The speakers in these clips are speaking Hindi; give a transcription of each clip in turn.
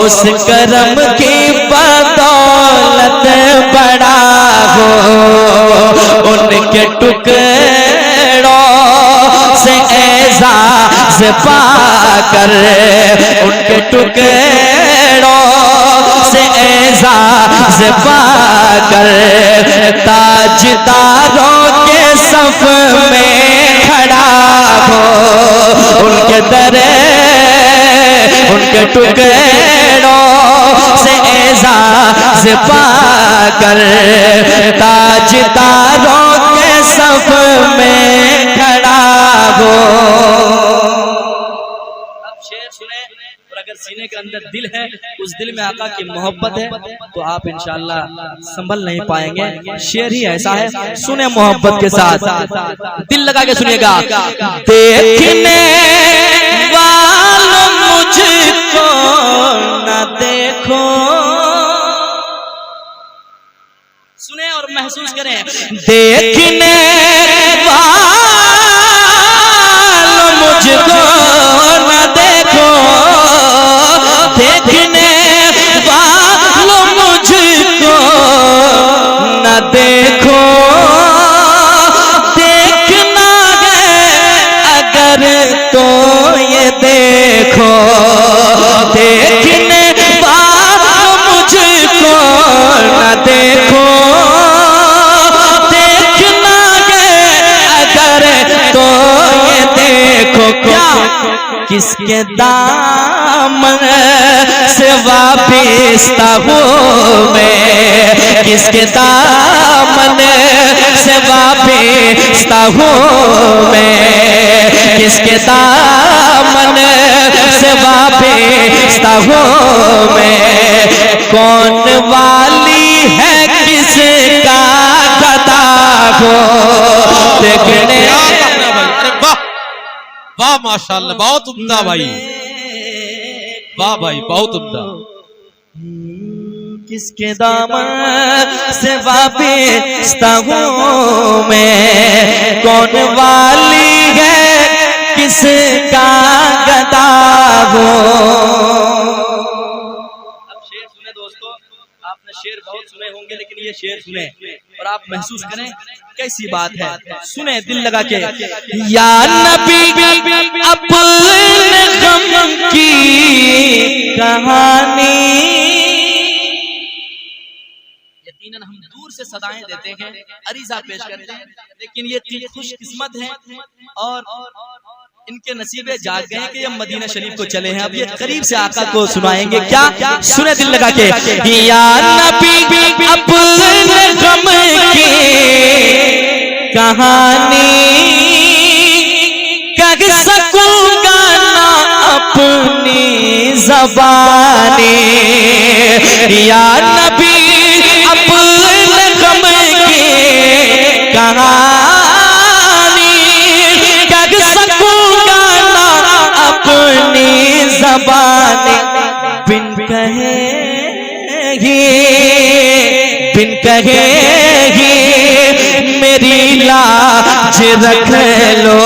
उस करम की बदौलत बड़ा हो, उनके टुकड़ों से एजाज पाकर, उनके टुकड़ों से एजाज पाकर ताजदारों के सफ में खड़ा हो, उनके दरे उनके टुकड़ों से एजाज पाकर ताजदारों के सफ में खड़ा हो। अब शेर सुने, और अगर सीने के अंदर दिल है, उस दिल में आका की मोहब्बत है, तो आप इंशाअल्लाह संभल नहीं पाएंगे। शेर ही ऐसा है, सुने मोहब्बत के साथ, दिल लगा के सुनिएगा। देखने वालों मुझको न देखो, सुने और महसूस करें। देखने वालों मुझको न देखो, देखने वालों मुझको न देखो, देखना है अगर तो ये देखो, देखने वालों मुझको न देखो, देखना है अगर तो ये देखो। क्या किसके दामन से वापिस्ता हूँ मैं, किसके दामन से वापिस्ता हूँ मैं, किसके दामन से वापिस्ता हूँ मैं। कौन वाली है किसका गदा हो, देखने। वाह माशाअल्लाह, बहुत उम्दा भाई, वाह भाई, बहुत उम्दा। किसके दामन से वापिस्ता हूँ मैं, कौन वाली है किसका गदा हो। अब शेर सुने दोस्तों, आपने शेर बहुत सुने होंगे, लेकिन ये शेर सुने और आप महसूस करें कैसी बात है। सुने दिल लगा के। या नबी अपने गम की कहानी, यकीनन हम दूर से सदाएं देते हैं, अरीजा पेश करते हैं, लेकिन ये खुशकिस्मत हैं और इनके नसीबे जाग गए हैं कि ये मदीना शरीफ को चले हैं। अब ये करीब से आका को सुनाएंगे। क्या? सुने दिल लगा के। या नबी अपने गम की कहानी कह सकूंगा ना अपनी ज़बानी, या नबी अपने गम की कहानी कह सकूंगा ना अपनी ज़बानी। बिन कहेगी मेरी लाज रख लो,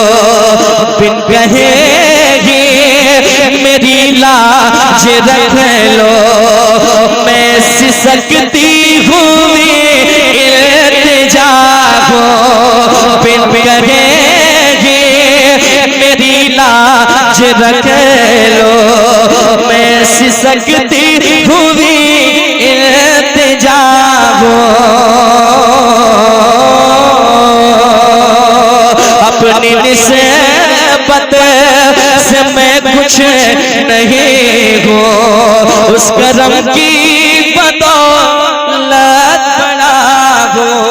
बिन कहेगी मेरी लाज रख लो, मैं सिसकती हुई इल्तिजा हो, बिन कहेगी मेरी लाज रख लो, मैं सिसकती हुई इल्तिजा हो। अपनी निस्बत से मैं कुछ नहीं हूँ, उस करम की बदौलत बड़ा हूँ।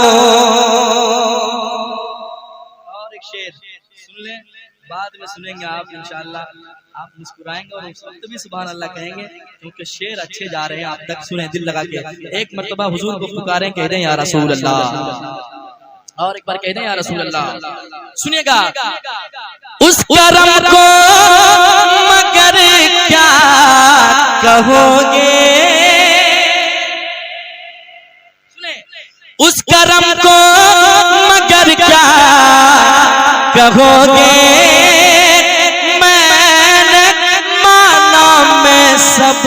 और एक शेर सुन ले, बाद में सुनेंगे आप इंशाअल्लाह, आप मुस्कुराएंगे और उस वक्त भी सुभान अल्लाह कहेंगे, क्योंकि शेर अच्छे जा रहे हैं आप तक। सुने दिल लगा के। एक मर्तबा हुजूर को पुकारें, कह दें या रसूल अल्लाह, और एक बार कह दें या रसूल अल्लाह। सुनिएगा। उस करम को मगर क्या कहोगे, सुने, उस करम को मगर क्या कहोगे, मैंने माना मैं सब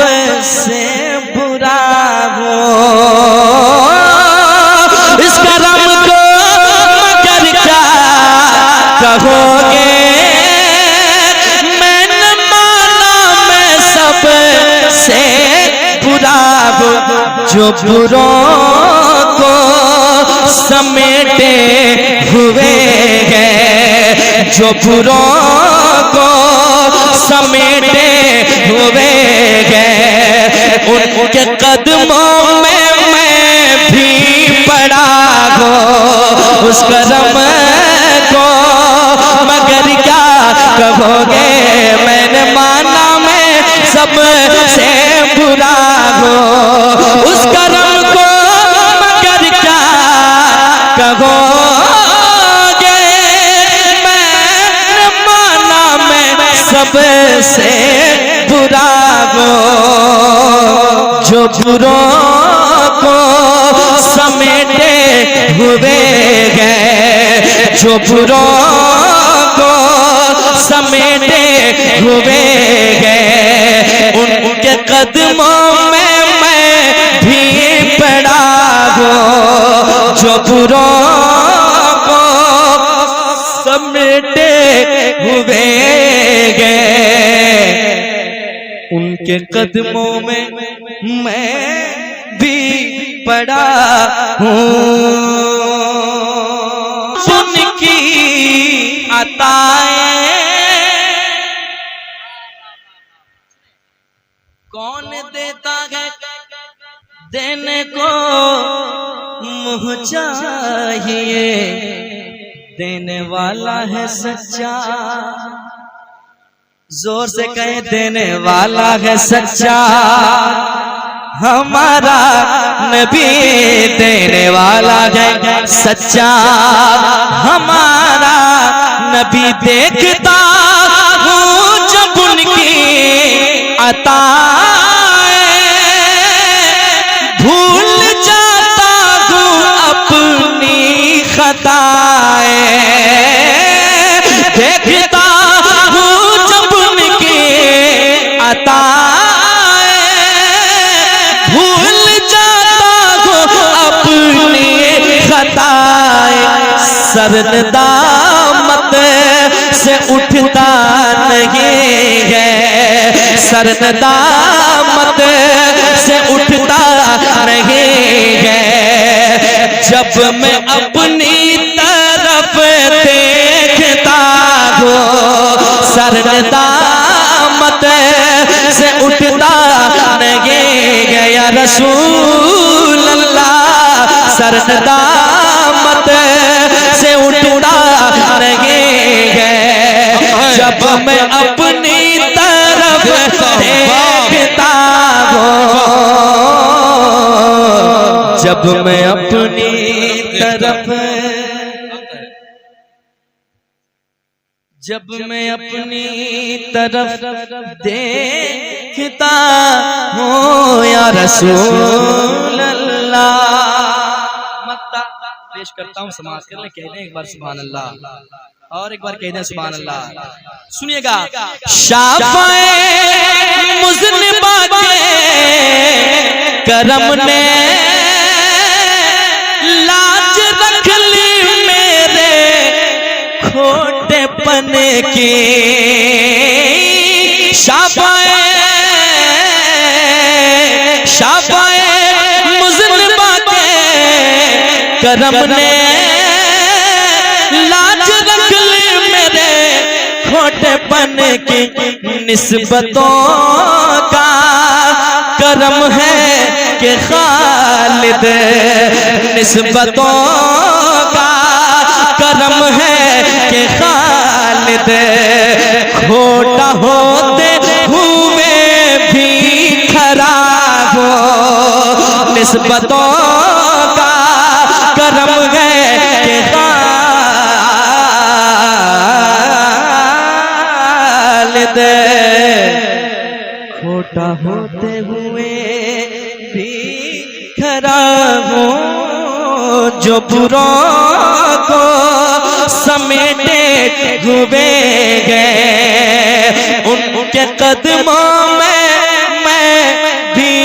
जो बुरों को समेटे हुए गए, जो बुरों को समेटे हुए गए, उनके कदमों में मैं भी पड़ा हूँ उस करम को मगर क्या कहोगे, मैंने माना मैं सबसे बुरा हूँ उस करम को मगर क्या कहोगे, मैंने माना मैं सबसे बुरा हूँ। जो बुरों को समेटे हुए गए, जो बुरों को समेटे हुए गए, उनके कदमों में मैं भी पड़ा हूँ। जो बुरों को समेटे हुए गए, उनके कदमों में मैं भी पड़ा हूँ। उनकी अताएं कौन देता है, देने को मुँह चाहिए, देने वाला है सच्चा, जोर से कहे देने वाला है सच्चा, हमारा नबी देने वाला है सच्चा, हमारा नबी देखता हूँ जब उनकी अताएं, भूल जाता हूँ अपनी खताएं, देखता हूँ जब उनकी अताएं, भूल जाता हूँ अपनी खताएं, सरदामत से उठता नहीं है, सरदामत से उठता नहीं है, जब मैं अपनी तरफ देखता हूँ, सरदामत से उठता नहीं है, या रसूल अल्लाह, सरदामत से उठता नहीं है, जब मैं अपनी तरफ देखता हूँ, जब मैं अपनी तरफ, जब मैं अपनी तरफ देखता हूँ, या रसूल अल्लाह। मत्ता पेश करता हूँ, समाज कर ले, कह दें एक बार सुभान अल्लाह, और एक बार कह दें सुभान अल्लाह। सुनिएगा, शाफ़े मुज़निबा के करम ने लाज रख ली मेरे खोटेपन की, शाफ़े मुज़निबा के करम ने लाज रख ली मेरे खोटेपन की, निस्बतों का करम है कि खालिद, निस्बतों का करम है कि खालिद, खोटा होते हुए भी खरा हो, निस्बतों का करम है कि खालिद, खोटा होते हुए भी खरा हो, जो बुरों को समेटे हुए गए, उनके कदमों में मैं भी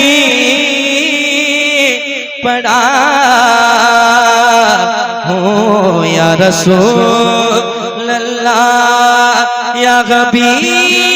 पड़ा हूँ, या रसूल अल्लाह, या हबीब